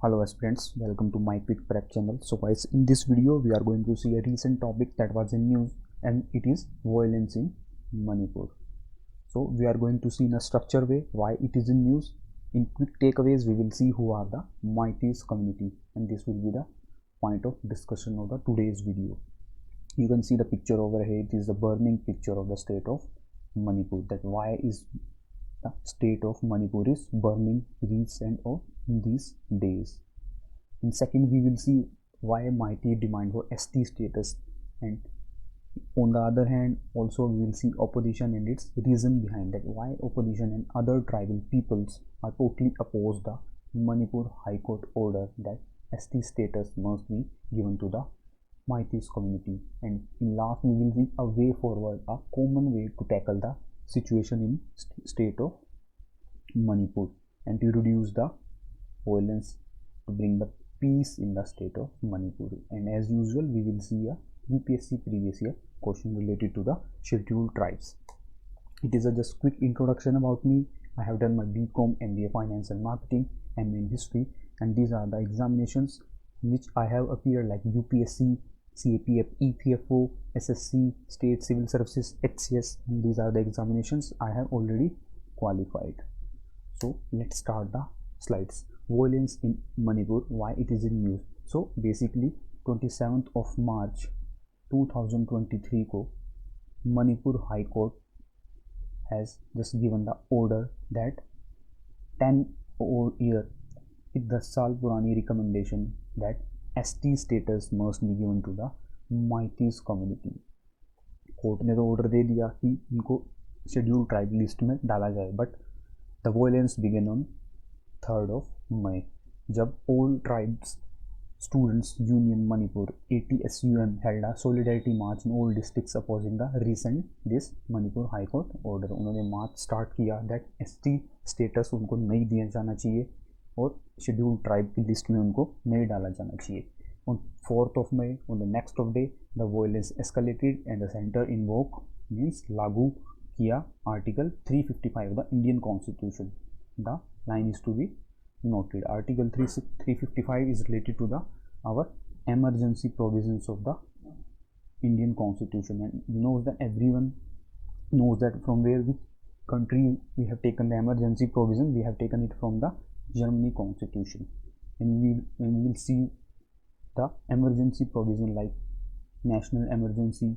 Hello aspirants, welcome to my quick prep channel. So guys, in this video we are going to see a recent topic that was in news, and it is violence in Manipur. So we are going to see in a structured way why it is in news. In quick takeaways we will see who are the Meitei's community, and this will be the point of discussion of the today's video. You can see the picture over here. It is the burning picture of the state of Manipur. That why is the state of Manipur is burning recent or in these days. In second, we will see why Meitei demand for ST status, and on the other hand, also we will see opposition and its reason behind that. Why opposition and other tribal peoples are totally opposed the Manipur High Court order that ST status must be given to the Meitei's community. And in last, we will see a way forward, a common way to tackle the situation in state of Manipur and to reduce the violence, to bring the peace in the state of Manipur. And as usual, we will see a UPSC previous year question related to the scheduled tribes. It is a just quick introduction about me. I have done my BCom, MBA Finance and Marketing, MA in History, and these are the examinations which I have appeared, like UPSC, CAPF, EPFO, SSC, State Civil Services, HCS. And these are the examinations I have already qualified. So let's start the slides. Violence in Manipur, why it is in news. So basically 27th of March 2023 को Manipur High Court has just given the order that 10 year with 10 साल पुरानी recommendation that ST status must be given to the Meitei's community. Court ने तो order दे दिया कि इनको schedule tribe list में डाला जाए, but the violence began on 3rd of May जब all tribes students union Manipur ATSUM held a solidarity march in all districts opposing the recent this Manipur High Court order. उन्होंने मार्च start किया that ST status उनको नहीं दिया जाना चाहिए और schedule tribe की लिस्ट में उनको नहीं डाला जाना चाहिए. On 4th of May, on the next of day, the violence escalated and the center invoked means लागू किया Article 355 of the Indian Constitution. The line is to be noted. Article 355 is related to the our emergency provisions of the Indian Constitution, and knows that everyone knows that from where which country we have taken the emergency provision. We have taken it from the Germany Constitution, and we will see the emergency provision like national emergency,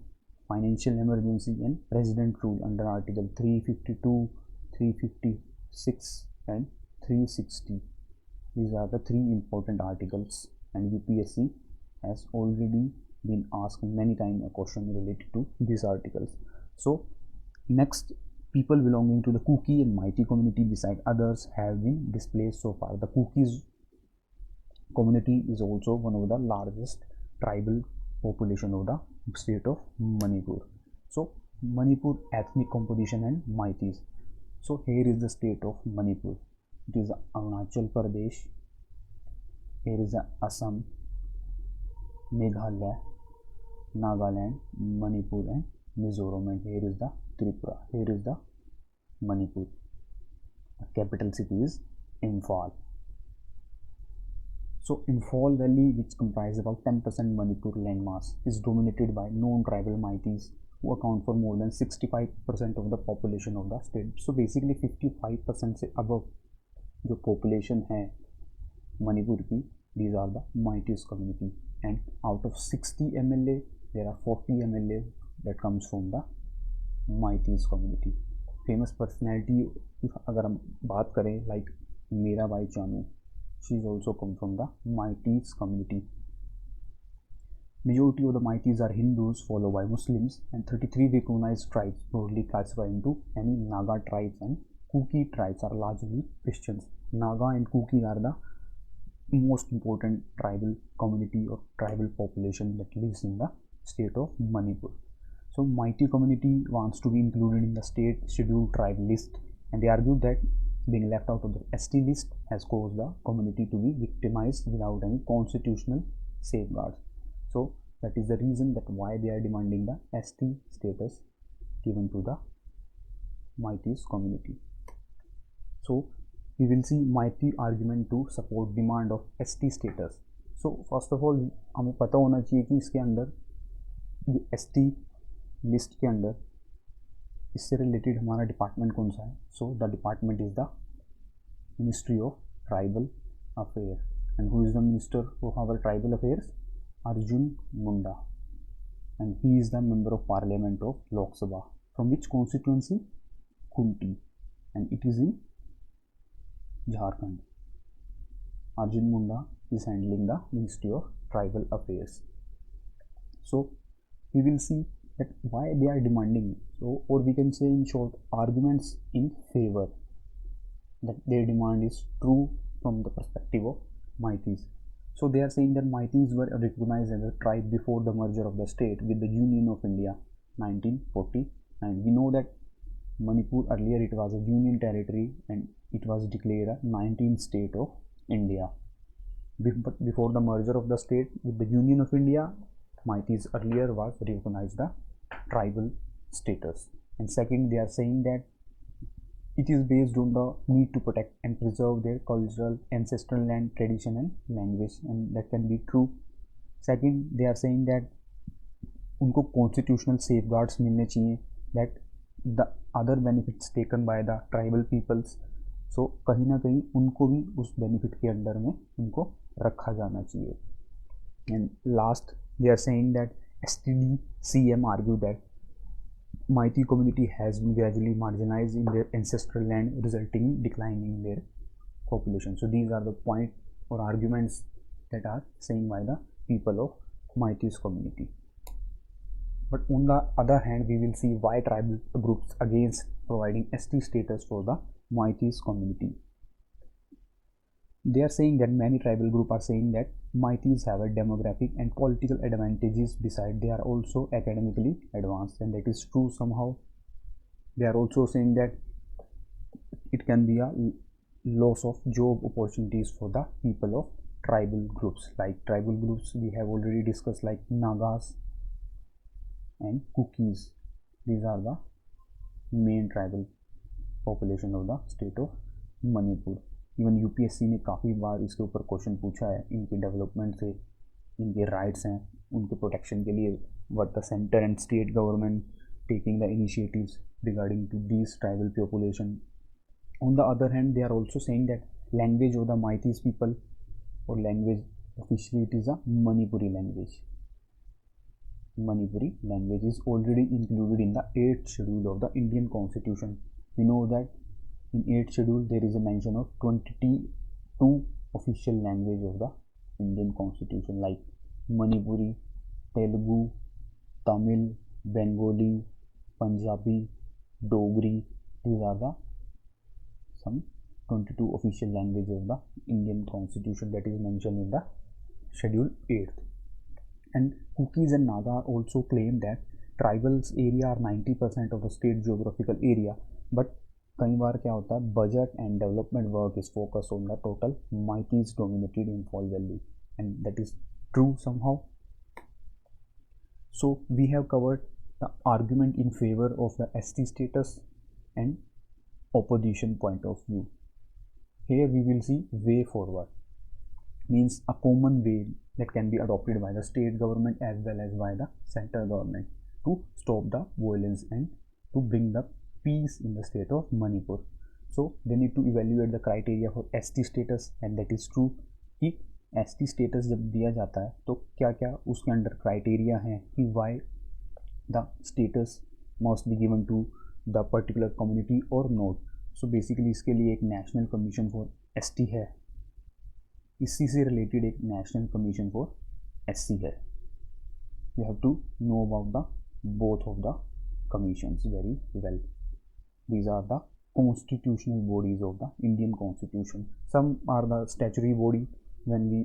financial emergency, and resident rule under Article 352, 356, and 360. These are the three important articles, and UPSC has already been asked many times a question related to these articles. So next, people belonging to the Kuki and Meitei community beside others have been displaced so far. The Kuki's community is also one of the largest tribal population of the state of Manipur. So Manipur ethnic composition and Meiteis. So here is the state of Manipur. It is Arunachal Pradesh, here is Assam, Meghalaya, Nagaland, Manipur, and Mizoram, and here is the Tripura. Here is the Manipur. The capital city is Imphal. So Imphal Valley, which comprises about 10% Manipur landmass, is dominated by non-tribal Meiteis who account for more than 65% of the population of the state. So basically 55% से above जो population है मणिपुर की, these are the Meitei's community, and out of 60 MLA there are 40 MLA that comes from the Meitei's community. Famous personality अगर हम बात करें like Mirabai Chanu, she is also come from the Meitei's community. Majority of the Meiteis are Hindus followed by Muslims, and 33 recognized tribes broadly classified into any Naga tribes, and Kuki tribes are largely Christians. Naga and Kuki are the most important tribal community or tribal population that lives in the state of Manipur. So Meitei community wants to be included in the state scheduled tribe list, and they argue that being left out of the ST list has caused the community to be victimized without any constitutional safeguards. So that is the reason that why they are demanding the ST status given to the Meitei's community. So we will see Meitei argument to support demand of ST status. So first of all हमें पता होना चाहिए कि इसके अंदर ये ST list के अंदर इससे रिलेटेड हमारा डिपार्टमेंट कौन सा है. So the department is the ministry of tribal affair. And who is the minister of our tribal affairs? Arjun Munda. And he is the member of parliament of Lok Sabha. From which constituency? Khunti. And it is in Jharkhand. Arjun Munda is handling the Ministry of Tribal Affairs. So we will see that why they are demanding. So, or we can say in short, arguments in favor that their demand is true from the perspective of Meiteis. So they are saying that Meiteis were recognized as a tribe before the merger of the state with the Union of India 1940. And we know that Manipur earlier it was a union territory and it was declared a 19th state of India. But before the merger of the state with the Union of India, Meiteis earlier was recognized the tribal status. And second, they are saying that it is based on the need to protect and preserve their cultural, ancestral land, tradition and language, and that can be true. Second, they are saying that उनको constitutional safeguards मिलने चाहिए, that the other benefits taken by the tribal peoples, सो कहीं ना कहीं उनको भी उस benefit के अंडर में उनको रखा जाना चाहिए. And last they are saying that STD-CM argue that Meitei community has been gradually marginalized in their ancestral land, resulting in declining their population. So these are the point or arguments that are saying by the people of Meitei's community. But on the other hand, we will see why tribal groups against providing ST status for the Meitei's community. They are saying that many tribal groups are saying that Meitei's have a demographic and political advantages, besides they are also academically advanced, and that is true somehow. They are also saying that it can be a loss of job opportunities for the people of tribal groups. Like tribal groups we have already discussed, like Nagas and Kukis. These are the main tribal population of the state of Manipur. Even UPSC ने काफ़ी बार इसके ऊपर question पूछा है, इनके development से इनके rights हैं उनके प्रोटेक्शन के लिए, what the centre and state government taking the initiatives regarding to these tribal population. On the other hand they are also saying that language of the Meitei's people और language officially it is a Manipuri language. Manipuri language is already included in the 8th schedule of the Indian Constitution. We know that in 8th schedule there is a mention of 22 official language of the Indian Constitution, like Manipuri, Telugu, Tamil, Bengali, Punjabi, Dogri. These are the some 22 official language of the Indian Constitution that is mentioned in the schedule 8th. And Kukis and Naga also claim that tribals area are 90% of the state geographical area, but कई बार क्या होता है, budget and development work is focused on the total Meitei's dominated Imphal Valley, and that is true somehow. So we have covered the argument in favor of the ST status and opposition point of view. Here we will see way forward, means a common way that can be adopted by the state government as well as by the central government to stop the violence and to bring the peace in the state of Manipur. So they need to evaluate the criteria for ST status, and that is true कि ST status जब दिया जाता है तो क्या क्या उसके under criteria हैं कि why the status must be given to the particular community or not. So basically इसके लिए एक नेशनल कमीशन फॉर ST है, इसी से रिलेटेड एक नेशनल कमीशन फॉर SC है. You have to know about the both of the commissions very well. These are the constitutional bodies of the Indian Constitution. Some are the statutory body. When we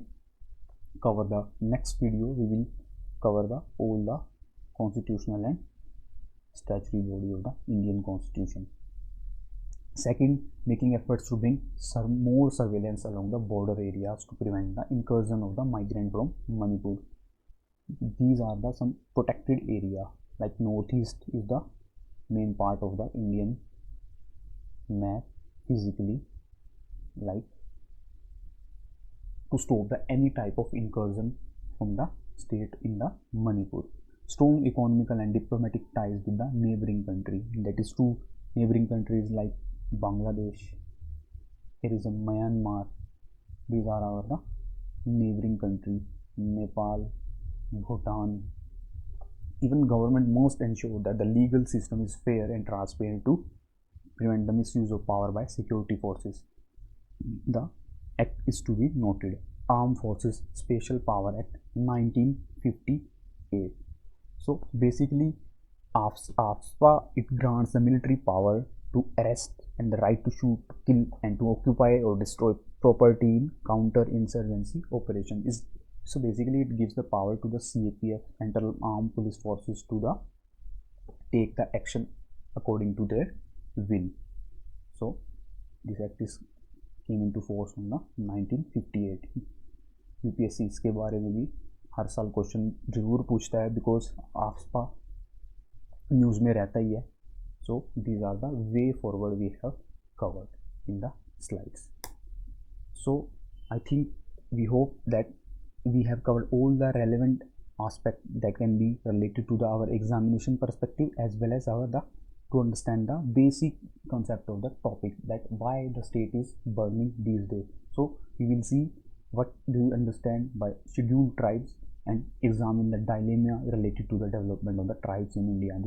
cover the next video, we will cover the all the constitutional and statutory body of the Indian Constitution. Second, making efforts to bring more surveillance along the border areas to prevent the incursion of the migrant from Manipur. These are the some protected area, like northeast is the main part of the Indian map physically, like to stop the any type of incursion from the state in the Manipur. Strong economical and diplomatic ties with the neighboring country. That is two neighboring countries like Bangladesh. Here is a Myanmar. These are our the neighboring country. Nepal, Bhutan. Even government must ensure that the legal system is fair and transparent to prevent the misuse of power by security forces. The act is to be noted. Armed Forces Special Power Act 1958. So basically, AFSPA, it grants the military power to arrest and the right to shoot, kill, and to occupy or destroy property in counter-insurgency operation. So basically, it gives the power to the CAPF, Central Armed Police Forces, to the take the action according to their will. So this act is came into force on the 1958. UPSC इसके बारे में भी हर साल question जरूर पूछता है because AFSPA news में रहता ही है. So these are the way forward we have covered in the slides. So I think we hope that we have covered all the relevant aspects that can be related to our examination perspective, as well as to understand the basic concept of the topic, that why the state is burning these days. So we will see what do you understand by scheduled tribes and examine the dilemma related to the development of the tribes in India.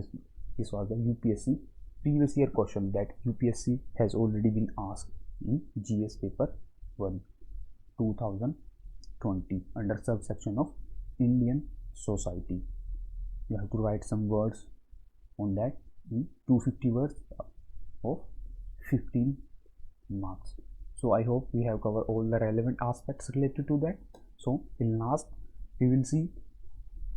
This was the UPSC previous year question that UPSC has already been asked in GS paper 1 2020 under subsection of Indian society. You have to write some words on that in 250 words of 15 marks. So I hope we have covered all the relevant aspects related to that. So in last we will see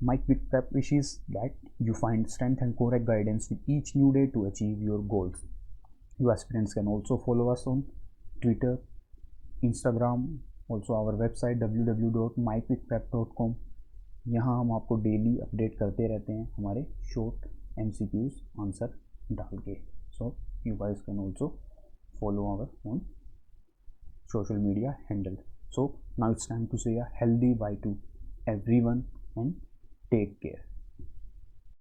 my quick prep, which is that you find strength and correct guidance with each new day to achieve your goals. You aspirants can also follow us on Twitter, Instagram, also our website www.myquickprep.com. यहाँ हम आपको daily update करते रहते हैं हमारे short MCQs answer डाल के. So you guys can also follow our on social media handle. So now it's time to say a healthy bye to everyone and take care.